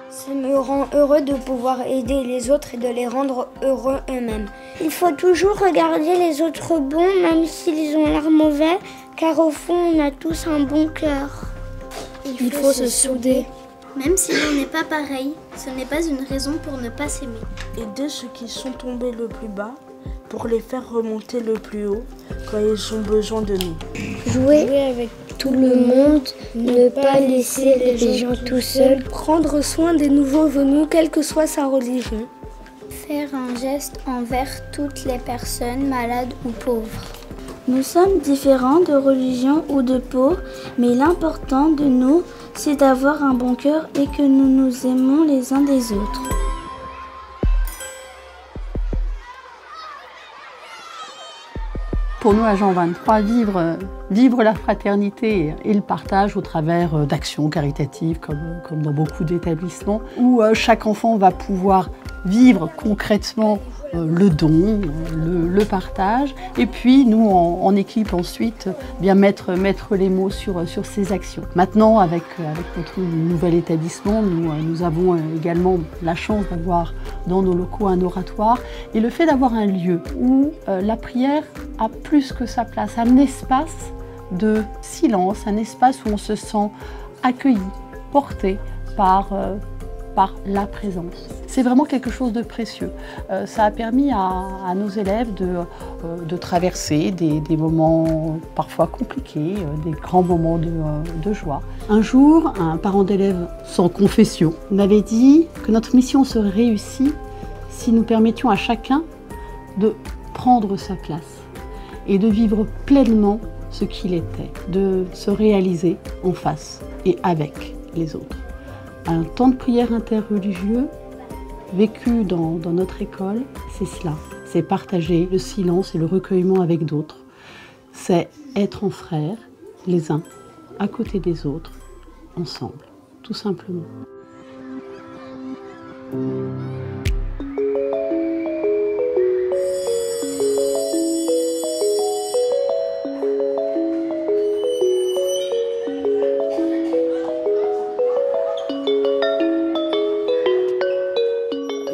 Ça me rend heureux de pouvoir aider les autres et de les rendre heureux eux-mêmes. Il faut toujours regarder les autres bons, même s'ils ont l'air mauvais, car au fond, on a tous un bon cœur. Il faut se souder. Même si l'on n'est pas pareil, ce n'est pas une raison pour ne pas s'aimer. Aider ceux qui sont tombés le plus bas pour les faire remonter le plus haut quand ils ont besoin de nous. Jouer avec tout le monde, ne pas laisser les gens tout seuls, prendre soin des nouveaux venus, quelle que soit sa religion. Faire un geste envers toutes les personnes malades ou pauvres. Nous sommes différents de religion ou de peau, mais l'important de nous, c'est d'avoir un bon cœur et que nous nous aimons les uns des autres. Pour nous, à Jean 23, vivre la fraternité et le partage au travers d'actions caritatives, comme dans beaucoup d'établissements, où chaque enfant va pouvoir vivre concrètement le don, le partage, et puis nous, en équipe ensuite, bien mettre les mots sur ces actions. Maintenant, avec notre nouvel établissement, nous avons également la chance d'avoir dans nos locaux un oratoire, et le fait d'avoir un lieu où la prière a plus que sa place, un espace de silence, un espace où on se sent accueilli, porté par la présence. C'est vraiment quelque chose de précieux. Ça a permis à nos élèves de traverser des moments parfois compliqués, des grands moments de joie. Un jour, un parent d'élève sans confession m'avait dit que notre mission serait réussie si nous permettions à chacun de prendre sa place et de vivre pleinement ce qu'il était, de se réaliser en face et avec les autres. Un temps de prière interreligieux vécu dans notre école, c'est cela. C'est partager le silence et le recueillement avec d'autres. C'est être en frères, les uns à côté des autres, ensemble, tout simplement.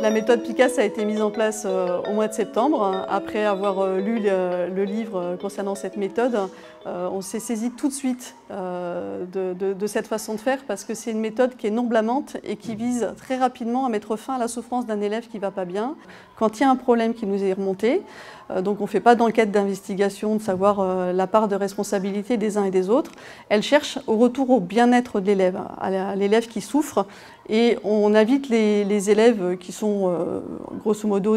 La méthode PICAS a été mise en place au mois de septembre. Après avoir lu le livre concernant cette méthode, on s'est saisi tout de suite de cette façon de faire parce que c'est une méthode qui est non blâmante et qui vise très rapidement à mettre fin à la souffrance d'un élève qui ne va pas bien. Quand il y a un problème qui nous est remonté, donc on ne fait pas d'enquête d'investigation, de savoir la part de responsabilité des uns et des autres. Elle cherche au retour au bien-être de l'élève, à l'élève qui souffre. Et on invite les élèves qui sont grosso modo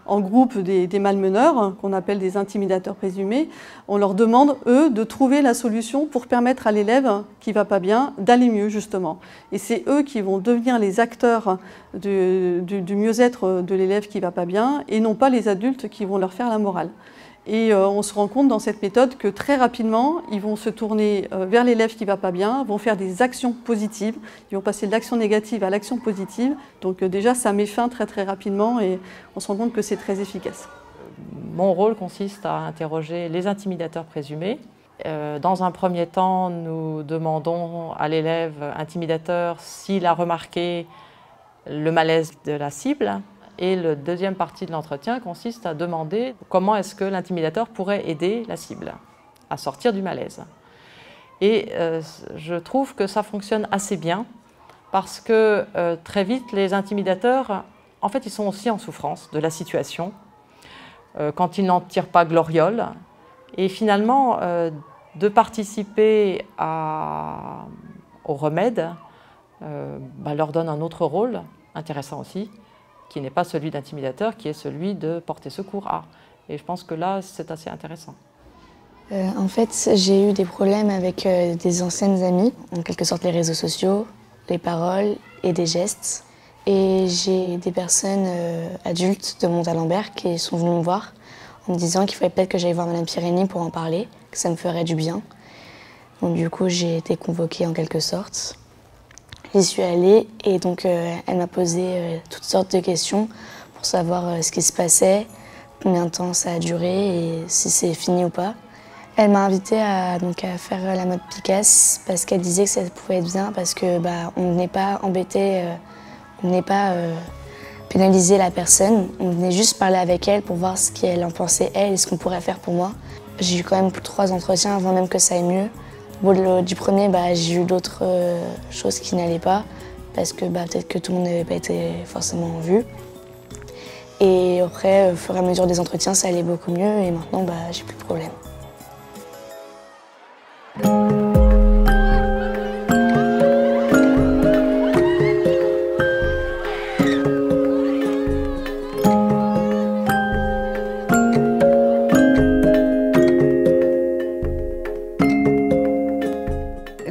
en groupe des malmeneurs, qu'on appelle des intimidateurs présumés. On leur demande, eux, de trouver la solution pour permettre à l'élève qui ne va pas bien d'aller mieux, justement. Et c'est eux qui vont devenir les acteurs du mieux-être de l'élève qui ne va pas bien, et non pas les adultes qui vont leur faire la morale. Et on se rend compte dans cette méthode que très rapidement, ils vont se tourner vers l'élève qui ne va pas bien, vont faire des actions positives, ils vont passer de l'action négative à l'action positive. Donc déjà, ça met fin très très rapidement et on se rend compte que c'est très efficace. Mon rôle consiste à interroger les intimidateurs présumés. Dans un premier temps, nous demandons à l'élève intimidateur s'il a remarqué le malaise de la cible. Et la deuxième partie de l'entretien consiste à demander comment est-ce que l'intimidateur pourrait aider la cible à sortir du malaise. Et je trouve que ça fonctionne assez bien parce que très vite, les intimidateurs, en fait, ils sont aussi en souffrance de la situation quand ils n'en tirent pas gloriole. Et finalement, de participer au remède leur donne un autre rôle, intéressant aussi, qui n'est pas celui d'intimidateur, qui est celui de porter secours à. Et je pense que là, c'est assez intéressant. En fait, j'ai eu des problèmes avec des anciennes amies, en quelque sorte les réseaux sociaux, les paroles et des gestes. Et j'ai des personnes adultes de Mont-Alembert qui sont venues me voir en me disant qu'il fallait peut-être que j'aille voir Madame Pireni pour en parler, que ça me ferait du bien. Donc du coup, j'ai été convoquée en quelque sorte. J'y suis allée et donc elle m'a posé toutes sortes de questions pour savoir ce qui se passait, combien de temps ça a duré et si c'est fini ou pas. Elle m'a invitée à faire la mode Picasse parce qu'elle disait que ça pouvait être bien parce que on ne venait pas embêter, on ne venait pas pénaliser la personne. On venait juste parler avec elle pour voir ce qu'elle en pensait elle et ce qu'on pourrait faire pour moi. J'ai eu quand même 3 entretiens avant même que ça aille mieux. Au bout du premier, j'ai eu d'autres choses qui n'allaient pas parce que peut-être que tout le monde n'avait pas été forcément vu. Et après, au fur et à mesure des entretiens, ça allait beaucoup mieux et maintenant, j'ai plus de problème.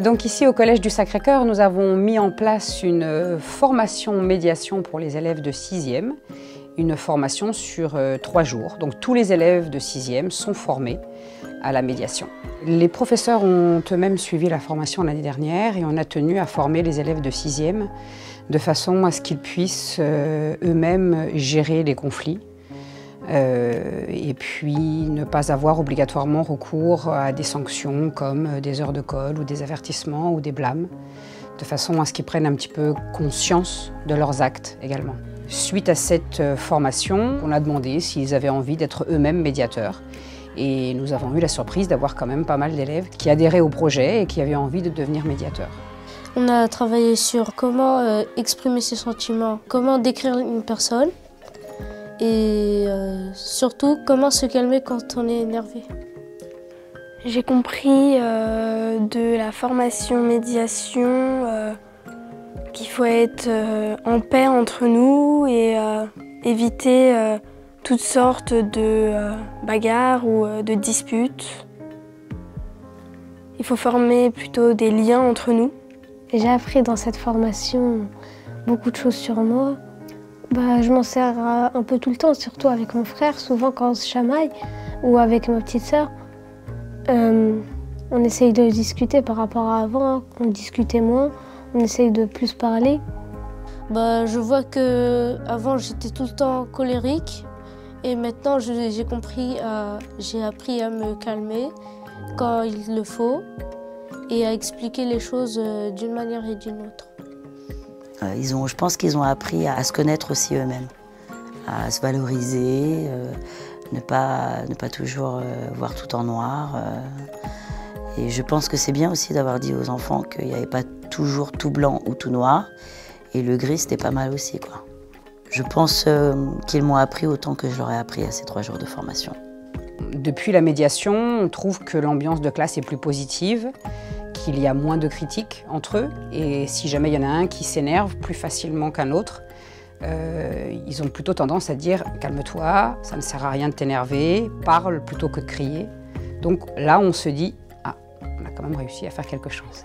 Donc ici au Collège du Sacré-Cœur, nous avons mis en place une formation médiation pour les élèves de 6e, une formation sur 3 jours. Donc tous les élèves de 6e sont formés à la médiation. Les professeurs ont eux-mêmes suivi la formation l'année dernière et on a tenu à former les élèves de 6e de façon à ce qu'ils puissent eux-mêmes gérer les conflits et puis ne pas avoir obligatoirement recours à des sanctions comme des heures de colle ou des avertissements ou des blâmes, de façon à ce qu'ils prennent un petit peu conscience de leurs actes également. Suite à cette formation, on a demandé s'ils avaient envie d'être eux-mêmes médiateurs. Et nous avons eu la surprise d'avoir quand même pas mal d'élèves qui adhéraient au projet et qui avaient envie de devenir médiateurs. On a travaillé sur comment exprimer ses sentiments, comment décrire une personne et surtout comment se calmer quand on est énervé. J'ai compris de la formation médiation qu'il faut être en paix entre nous et éviter toutes sortes de bagarres ou de disputes. Il faut former plutôt des liens entre nous. J'ai appris dans cette formation beaucoup de choses sur moi. Je m'en sers un peu tout le temps, surtout avec mon frère, souvent quand on se chamaille, ou avec ma petite sœur. On essaye de discuter par rapport à avant, on discutait moins, on essaye de plus parler. Je vois qu'avant j'étais tout le temps colérique. Et maintenant, j'ai appris à me calmer quand il le faut et à expliquer les choses d'une manière et d'une autre. Je pense qu'ils ont appris à se connaître aussi eux-mêmes, à se valoriser, ne pas toujours voir tout en noir. Et je pense que c'est bien aussi d'avoir dit aux enfants qu'il n'y avait pas toujours tout blanc ou tout noir. Et le gris, c'était pas mal aussi, quoi. Je pense qu'ils m'ont appris autant que je leur ai appris à ces 3 jours de formation. Depuis la médiation, on trouve que l'ambiance de classe est plus positive, qu'il y a moins de critiques entre eux. Et si jamais il y en a un qui s'énerve plus facilement qu'un autre, ils ont plutôt tendance à dire « calme-toi, ça ne sert à rien de t'énerver, parle plutôt que de crier ». Donc là, on se dit « ah, on a quand même réussi à faire quelque chose ».